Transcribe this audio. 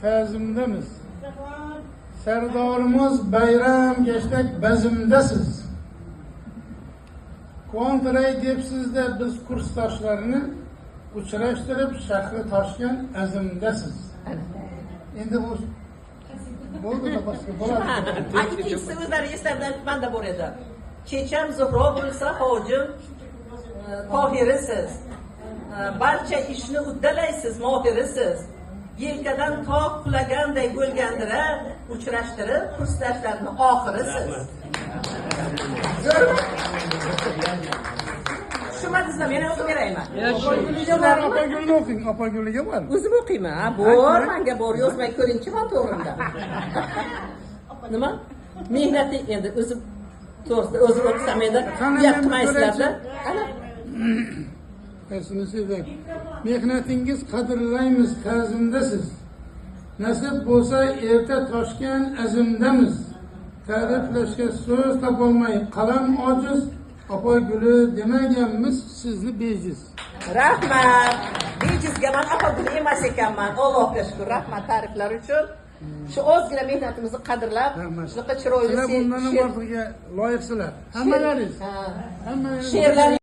fazimdamiz. Sardorimiz bayram geçtik bazimdasiz. Quvontiray debsizda biz kursdoshlarini uchrashtirib shahri Toshkent azimdasiz. Endi bu bo'ldi da boshqa bo'ladi. Ikkinchisi o'zlari eslardan manda bor edi. Kecham Zuhro bo'lsa hojim Tohirisiz. Barcha ishni uddalaysiz, mohirisiz. Yelkadan tog' qulaganday bo'lgandira, uchrashtirib kursdoshlarni oxirisiz. Zo'rmi? Tushunmadingizmi? Men o'zim berayman. Opagulni o'qing, opagulga bor. O'zim o'qiyman. Ha, bor, menga bor, yozmay ko'ringchi men to'g'rimda. Nima? Mehnati endi o'zim to'g'risida o'zim o'qisam endi yapmaysizlar-da. Ana. Esnisiz. Mehnatingiz qadrlaymiz, ta'zimdasiz. Nasib bo'lsa erta Toshkent azimdamiz. Ta'riflashga so'z topolmay qalam ojiz, opaguli demaganmiz sizni bejiz. Rahmat. Bejizga men opaguli emas ekanman. Allohga shukr, rahmat ta'riflar uchun. Shu ozgina mehnatimizni qadrlab, shunaqa chiroyli bundan ortiqga loyiqsizlar. Hammalaringiz. She'rlar